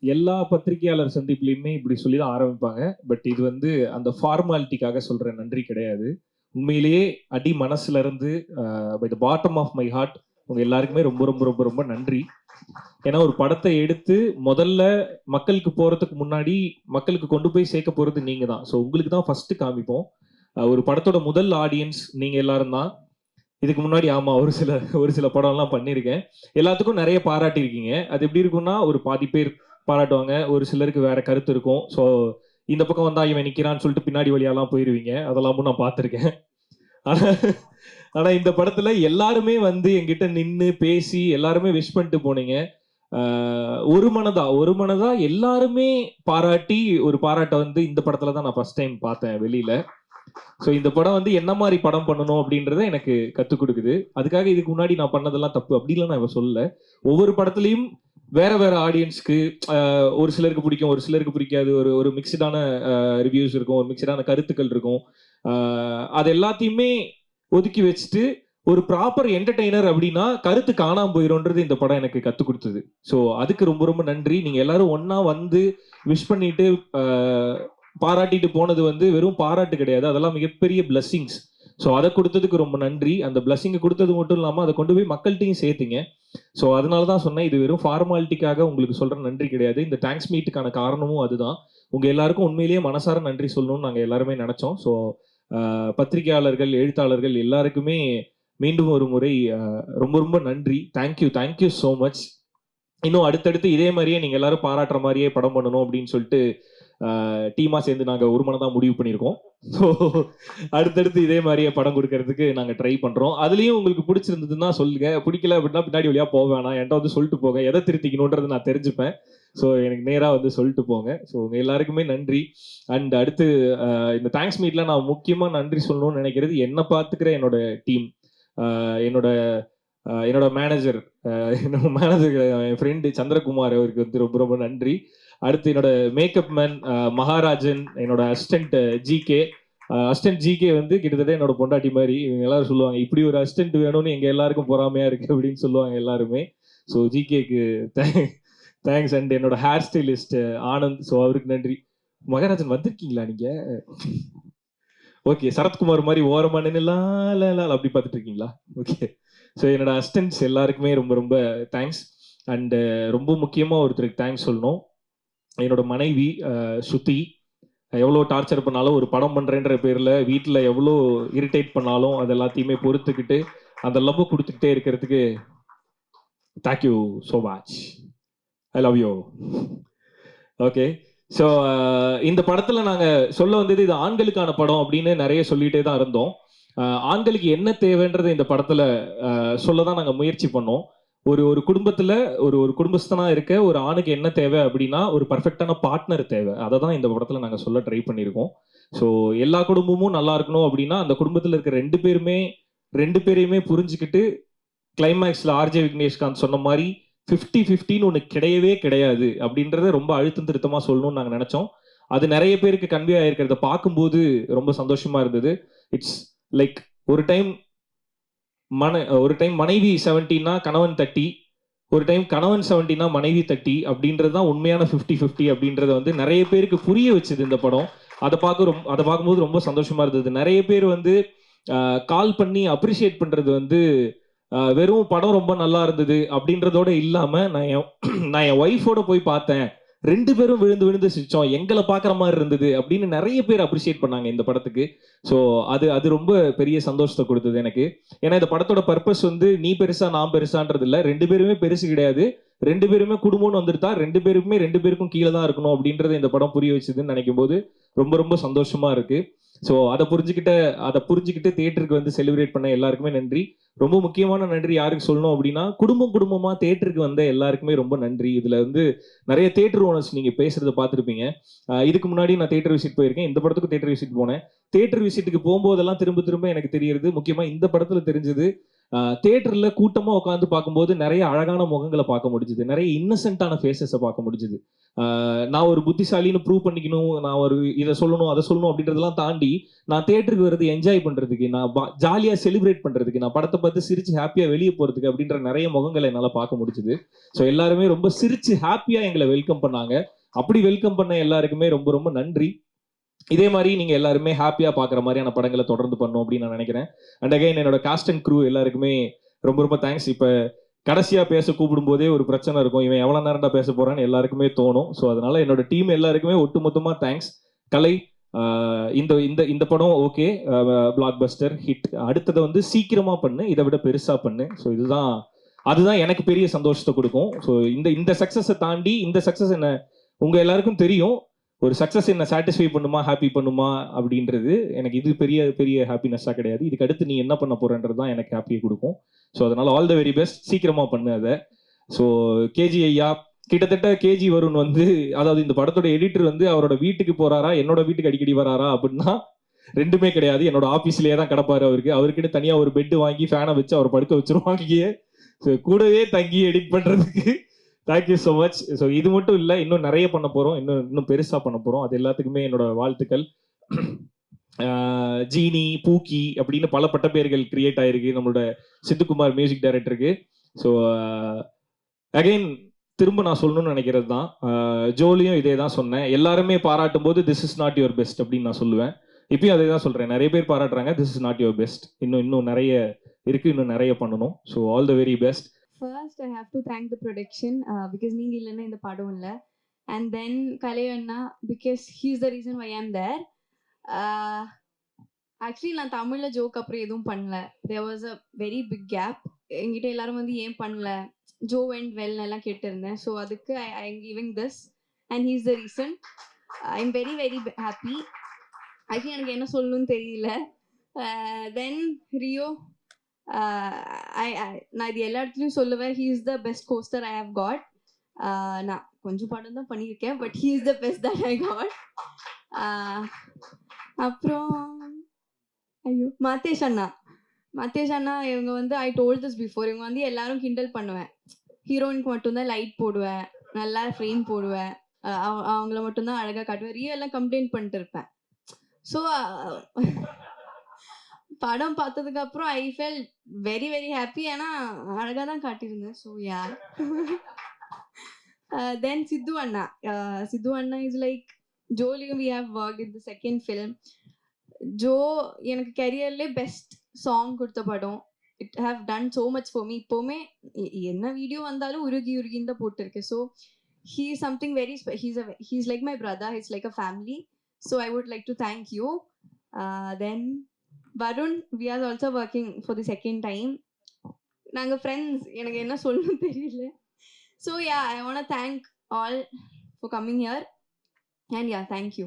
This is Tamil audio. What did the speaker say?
எல்லா பத்திரிகையாளர் சந்திப்புலையுமே இப்படி சொல்லி தான் ஆரம்பிப்பாங்க. பட் இது வந்து அந்த ஃபார்மாலிட்டிக்காக சொல்ற நன்றி கிடையாது. உண்மையிலேயே அடி மனசுல இருந்து by the bottom of my heart உங்க எல்லாருக்குமே ரொம்ப ரொம்ப ரொம்ப ரொம்ப நன்றி. ஏன்னா ஒரு படத்தை எடுத்து முதல்ல மக்களுக்கு போறதுக்கு முன்னாடி மக்களுக்கு கொண்டு போய் சேர்க்க போறது நீங்க தான். ஸோ உங்களுக்கு தான் ஃபர்ஸ்ட் காமிப்போம். ஒரு படத்தோட முதல் ஆடியன்ஸ் நீங்க எல்லாரும் தான். இதுக்கு முன்னாடி ஆமா ஒரு சில படம்லாம் பண்ணியிருக்கேன். எல்லாத்துக்கும் நிறைய பாராட்டியிருக்கீங்க. அது எப்படி இருக்கும்னா ஒரு பாதி பேர் பாராட்டுவாங்க, ஒரு சிலருக்கு வேற கருத்து இருக்கும். ஸோ இந்த பக்கம் வந்தா இவன் நிக்கிறான்னு சொல்லிட்டு பின்னாடி வழியாலாம் போயிருவீங்க. அதெல்லாமும் நான் பார்த்துருக்கேன். ஆனா ஆனா இந்த படத்துல எல்லாருமே வந்து என்கிட்ட நின்னு பேசி எல்லாருமே விஷ் பண்ணிட்டு போனீங்க. ஒரு மனதா எல்லாருமே பாராட்டி ஒரு பாராட்டை வந்து இந்த படத்துல தான் நான் ஃபர்ஸ்ட் டைம் பார்த்தேன் வெளியில. ஸோ இந்த படம் வந்து என்ன மாதிரி படம் பண்ணணும் அப்படின்றத எனக்கு கற்றுக் கொடுக்குது. அதுக்காக இதுக்கு முன்னாடி நான் பண்ணதெல்லாம் தப்பு அப்படின்லாம் நான் இப்போ சொல்லல. ஒவ்வொரு படத்துலையும் வேற வேற ஆடியன்ஸ்க்கு ஒரு சிலருக்கு பிடிக்கும், ஒரு சிலருக்கு பிடிக்காது. ஒரு ஒரு மிக்சடான ரிவ்யூஸ் இருக்கும், ஒரு மிக்சடான கருத்துக்கள் இருக்கும். அது எல்லாத்தையுமே ஒதுக்கி வச்சுட்டு ஒரு ப்ராப்பர் என்டர்டெய்னர் அப்படின்னா கருத்து காணாம போயிடும்ன்றது இந்த படம் எனக்கு கற்றுக் கொடுத்தது. ஸோ அதுக்கு ரொம்ப ரொம்ப நன்றி. நீங்க எல்லாரும் ஒன்னா வந்து விஷ் பண்ணிட்டு பாராட்டிட்டு போனது வந்து வெறும் பாராட்டு கிடையாது, அதெல்லாம் மிகப்பெரிய பிளஸ்ஸிங்ஸ். ஸோ அதை கொடுத்ததுக்கு ரொம்ப நன்றி. அந்த பிளஸ்ஸிங்கை கொடுத்தது மட்டும் இல்லாமல் அதை கொண்டு போய் மக்கள்கிட்டையும் சேர்த்தீங்க. ஸோ அதனால தான் சொன்னேன், இது வெறும் ஃபார்மாலிட்டிக்காக உங்களுக்கு சொல்கிற நன்றி கிடையாது. இந்த தேங்க்ஸ் மீட்டுக்கான காரணமும் அதுதான். உங்கள் எல்லாருக்கும் உண்மையிலேயே மனசார நன்றி சொல்லணும்னு நாங்கள் எல்லாருமே நினச்சோம். ஸோ பத்திரிகையாளர்கள், எழுத்தாளர்கள் எல்லாருக்குமே மீண்டும் ஒரு முறை ரொம்ப ரொம்ப நன்றி. Thank you so much. இன்னும் அடுத்தடுத்து இதே மாதிரியே நீங்கள் எல்லாரும் பாராட்டுற மாதிரியே படம் பண்ணணும் அப்படின்னு சொல்லிட்டு டீமா சேர்ந்து நாங்கள் ஒரு மனதான் முடிவு பண்ணியிருக்கோம். ஸோ அடுத்தடுத்து இதே மாதிரியே படம் கொடுக்கறதுக்கு நாங்கள் ட்ரை பண்ணுறோம். அதுலேயும் உங்களுக்கு பிடிச்சிருந்ததுன்னா சொல்லுங்க, பிடிக்கல அப்படின்னா பின்னாடி வழியாக போவேணா, என்கிட்ட வந்து சொல்லிட்டு போங்க, எதை திருத்திக்கணுன்றது நான் தெரிஞ்சுப்பேன். ஸோ எனக்கு நேராக வந்து சொல்லிட்டு போங்க. ஸோ உங்கள் எல்லாருக்குமே நன்றி. அண்ட் அடுத்து இந்த தேங்க்ஸ் மீட்டில் நான் முக்கியமாக நன்றி சொல்லணும்னு நினைக்கிறது என்னை பார்த்துக்கிற என்னோட டீம், என்னோட மேனேஜர் என் ஃப்ரெண்டு சந்திரகுமார், அவருக்கு வந்து ரொம்ப ரொம்ப நன்றி. அடுத்து என்னோட மேக்கப் மேன் மகாராஜன், என்னோட அசிஸ்டன்ட் ஜிகே வந்து கிட்டத்தட்ட என்னோட பொண்டாட்டி மாதிரி. இவங்க எல்லாரும் சொல்லுவாங்க இப்படி ஒரு அசிஸ்டன்ட் வேணும்னு எங்க எல்லாருக்கும் பொறாமையா இருக்கு அப்படின்னு சொல்லுவாங்க எல்லாருமே. ஸோ ஜிகேக்கு தேங்க்ஸ். அண்ட் என்னோட ஹேர் ஸ்டைலிஸ்ட் ஆனந்த், ஸோ அவருக்கு நன்றி. மகாராஜன் வந்திருக்கீங்களா நீங்க? ஓகே, சரத்குமார் மாதிரி ஓரமா நின்னுலாம் அப்படி பார்த்துட்டு இருக்கீங்களா? ஓகே. ஸோ என்னோட அசிஸ்டன்ட்ஸ் எல்லாருக்குமே ரொம்ப ரொம்ப தேங்க்ஸ். அண்டு ரொம்ப முக்கியமாக ஒருத்தருக்கு தேங்க்ஸ் சொல்லணும். என்னோட மனைவி ஸ்ருதி. எவ்வளோ டார்ச்சர் பண்ணாலும் ஒரு படம் பண்ணுறேன்ற பேரில் வீட்டில் எவ்வளோ இரிட்டேட் பண்ணாலும் அது எல்லாத்தையுமே பொறுத்துக்கிட்டு அந்த லவ் கொடுத்துக்கிட்டே இருக்கிறதுக்கு thank you so much. I love you. Okay. So இந்த படத்தில் நாங்கள் சொல்ல வந்தது இது ஆண்களுக்கான படம் அப்படின்னு நிறைய சொல்லிகிட்டே தான் இருந்தோம். ஆண்களுக்கு என்ன தேவைன்றதை இந்த படத்தில் சொல்ல தான் நாங்கள் முயற்சி பண்ணோம். ஒரு குடும்பத்தில் ஒரு குடும்பஸ்தனா இருக்க ஒரு ஆணுக்கு என்ன தேவை அப்படின்னா ஒரு பர்ஃபெக்டான பார்ட்னர் தேவை. அதை தான் இந்த படத்தில் நாங்கள் சொல்ல ட்ரை பண்ணியிருக்கோம். ஸோ எல்லா குடும்பமும் நல்லா இருக்கணும் அப்படின்னா அந்த குடும்பத்தில் இருக்க ரெண்டு பேரையுமே புரிஞ்சுக்கிட்டு கிளைமேக்ஸில் ஆர்ஜே விக்னேஷ்காந்த் சொன்ன மாதிரி 50-50ன்னு ஒன்று கிடையவே கிடையாது அப்படின்றத ரொம்ப அழுத்தம் திருத்தமாக சொல்லணும்னு நாங்கள் நினச்சோம். அது நிறைய பேருக்கு கன்வே ஆகிருக்கிறத பார்க்கும்போது ரொம்ப சந்தோஷமா இருந்தது. இட்ஸ் லைக் ஒரு டைம் மனைவி 70னா கணவன் 30, ஒரு டைம் கணவன் 70னா மனைவி 30 அப்படின்றது தான் உண்மையான 50-50 அப்படின்றத வந்து நிறைய பேருக்கு புரிய வச்சுது இந்த படம். அதை பார்க்கும்போது ரொம்ப சந்தோஷமா இருந்தது. நிறைய பேர் வந்து கால் பண்ணி அப்ரிஷியேட் பண்றது வந்து வெறும் படம் ரொம்ப நல்லா இருந்தது அப்படின்றதோட இல்லாம நான் என் ஒய்ஃபோட போய் பார்த்தேன், 2 பேரும் விழுந்து விழுந்து சிரிச்சோம், எங்களை பார்க்குற மாதிரி இருந்தது அப்படின்னு நிறைய பேர் அப்ரிஷியேட் பண்ணாங்க இந்த படத்துக்கு. ஸோ அது ரொம்ப பெரிய சந்தோஷத்தை கொடுத்தது எனக்கு. ஏன்னா இந்த படத்தோட பர்பஸ் வந்து நீ பெருசா நான் பெருசான்றது இல்லை, 2 பேருமே பெருசு கிடையாது, 2 பேருமே குடும்பம்னு வந்துட்டா 2 பேருக்கும் கீழே தான் இருக்கணும் அப்படின்றத இந்த படம் புரிய வச்சுதுன்னு நினைக்கும் போது ரொம்ப ரொம்ப சந்தோஷமா இருக்கு. ஸோ அதை புரிஞ்சுக்கிட்டு தியேட்டருக்கு வந்து செலிப்ரேட் பண்ண எல்லாருக்குமே நன்றி. ரொம்ப முக்கியமான நன்றி யாருக்கு சொல்லணும் அப்படின்னா குடும்பமா தியேட்டருக்கு வந்த எல்லாருக்குமே ரொம்ப நன்றி. இதுல வந்து நிறைய தியேட்டர் ஓனர்ஸ் நீங்க பேசுறதை பார்த்துருப்பீங்க. இதுக்கு முன்னாடி நான் தியேட்டர் விசிட் போயிருக்கேன், இந்த படத்துக்கு தியேட்டர் விசிட் போனேன். தியேட்டர் விசிட்டுக்கு போகும்போதெல்லாம் திரும்ப எனக்கு தெரியுது, முக்கியமா இந்த படத்துல தெரிஞ்சது, தியேட்டர்ல கூட்டமா உட்காந்து பார்க்கும்போது நிறைய அழகான முகங்களை பார்க்க முடிஞ்சுது, நிறைய இன்னசென்ட்டான ஃபேஸஸை பார்க்க முடிஞ்சுது. நான் ஒரு புத்திசாலின்னு ப்ரூவ் பண்ணிக்கணும், நான் ஒரு இதை சொல்லணும் அதை சொல்லணும் அப்படின்றதெல்லாம் தாண்டி நான் தியேட்டருக்கு வர்றது என்ஜாய் பண்றதுக்கு, நான் ஜாலியா செலிப்ரேட் பண்றதுக்கு, நான் படத்தை பார்த்து சிரிச்சு ஹாப்பியா வெளியே போறதுக்கு அப்படின்ற நிறைய முகங்களை என்னால பார்க்க முடிஞ்சுது. ஸோ எல்லாருமே ரொம்ப சிரிச்சு ஹாப்பியா எங்களை வெல்கம் பண்ணாங்க. அப்படி வெல்கம் பண்ண எல்லாருக்குமே ரொம்ப ரொம்ப நன்றி. இதே மாதிரி நீங்க எல்லாருமே ஹாப்பியா பாக்குற மாதிரியான படங்களை தொடர்ந்து பண்ணும் அப்படின்னு நான் நினைக்கிறேன். அண்ட் அகைன் என்னோட காஸ்ட் அண்ட் க்ரூ எல்லாருக்குமே ரொம்ப ரொம்ப தேங்க்ஸ். இப்ப கடைசியா பேச கூப்பிடும் போதே ஒரு பிரச்சனை இருக்கும், இவன் எவ்வளவு நேரம்டா பேச போறான்னு எல்லாருக்குமே தோணும். ஸோ அதனால என்னோட டீம் எல்லாருக்குமே ஒட்டுமொத்தமா தேங்க்ஸ். கலை, இந்த இந்த இந்த படம் ஓகே, பிளாக் பஸ்டர் ஹிட், அடுத்ததை வந்து சீக்கிரமா பண்ணு, இதை விட பெருசா பண்ணு. ஸோ அதுதான் எனக்கு பெரிய சந்தோஷத்தை கொடுக்கும். ஸோ இந்த சக்சஸை தாண்டி, இந்த சக்சஸ் என்ன உங்க எல்லாருக்கும் தெரியும், ஒரு சக்சஸ் என்ன சாட்டிஸ்ஃபை பண்ணுமா, ஹாப்பி பண்ணுமா அப்படின்றது எனக்கு இது பெரிய பெரிய ஹாப்பினஸ்ஸாக கிடையாது. இதுக்கு அடுத்து நீ என்ன பண்ண போறன்றது தான் எனக்கு ஹாப்பியை கொடுக்கும். ஸோ அதனால ஆல் த வெரி பெஸ்ட், சீக்கிரமா பண்ணு அதை. ஸோ கேஜி ஐயா, கிட்டத்தட்ட கேஜி வருண் வந்து, அதாவது இந்த படத்தோட எடிட்டர் வந்து அவரோட வீட்டுக்கு போறாரா என்னோட வீட்டுக்கு அடிக்கடி வராரா அப்படின்னா ரெண்டுமே கிடையாது. என்னோட ஆஃபீஸ்லேயே தான் கிடப்பாரு. அவருக்குன்னு தனியா ஒரு பெட்டு வாங்கி ஃபேனை வச்சு அவர் படுக்க வச்சிருவாங்க. ஸோ கூடவே தங்கி எடிட் பண்றதுக்கு தேங்க்யூ ஸோ மச். ஸோ இது மட்டும் இல்லை, இன்னும் நிறைய பண்ண போகிறோம், இன்னும் பெருசாக பண்ண போகிறோம். அது எல்லாத்துக்குமே என்னோட வாழ்த்துக்கள். ஜீனி, பூக்கி அப்படின்னு பல பட்டப்பேர்கள் கிரியேட் ஆயிருக்கு நம்மளோட சித்துக்குமார் மியூசிக் டைரக்டருக்கு. ஸோ அகைன் திரும்ப நான் சொல்லணும்னு நினைக்கிறது தான், ஜோலியும் இதே தான் சொன்னேன். எல்லாருமே பாராட்டும் போது this is not your best அப்படின்னு நான் சொல்லுவேன். இப்பயும் அதே தான் சொல்கிறேன். நிறைய பேர் பாராட்டுறாங்க, this is not your best, இன்னும் நிறைய இருக்கு, இன்னும் நிறைய பண்ணணும். So all the very best. First, I have to thank the production because நீங்க இல்லைன்னா இந்த படம் இல்லை. And then Kalai Anna because he's the reason why I'm there. Actually, நான் தமிழ்ல ஜோக் அப்புறம் எதுவும் பண்ணல. There was a very big gap. என்கிட்ட எல்லாரும் வந்து ஏன் பண்ணல, ஜோ went well எல்லாம் கேட்டிருந்தேன். ஸோ அதுக்கு I am giving this and he's the reason. I'm very very happy. Actually எனக்கு என்ன சொல்லணும்னு தெரியல. Then Rio, நான் இது எல்லா இடத்துலையும் சொல்லுவேன், he is the best costar I have got. நான் கொஞ்சம் படம் தான் பண்ணியிருக்கேன், but he is the best that I got. அப்புறம் ஐயோ மாத்தேஷ் அண்ணா இவங்க வந்து ஐ டோல்ட் திஸ் பிஃபோர், இவங்க வந்து எல்லாரும் கிண்டல் பண்ணுவேன், ஹீரோயினுக்கு மட்டும்தான் லைட் போடுவேன், நல்லா ஃப்ரேம் போடுவேன், அவங்கள மட்டும்தான் அழகாக காட்டுவேன், ரியோ எல்லாம் கம்ப்ளைண்ட் பண்ணிட்டு இருப்பேன். ஸோ படம் பார்த்ததுக்கு அப்புறம் I fell very very happy. ஏன்னா அழகாக தான் காட்டியிருந்தேன். So yeah. தென் சித்து அண்ணா இஸ் லைக் ஜோலியும் we have work in the second film. ஜோ எனக்கு கெரியர்லே பெஸ்ட் சாங் கொடுத்த படம். It have done so much for me. இப்போவுமே என்ன வீடியோ வந்தாலும் உருகின்னு தான் போட்டிருக்கு. So he is something very he's like my brother, it's like a family. So I would like to thank you. Then Varun, we are also working for the second time. நாங்க ஃப்ரெண்ட்ஸ், எனக்கு என்ன சொல்லணும் தெரியல. So yeah, I want to thank all for coming here and yeah, thank you.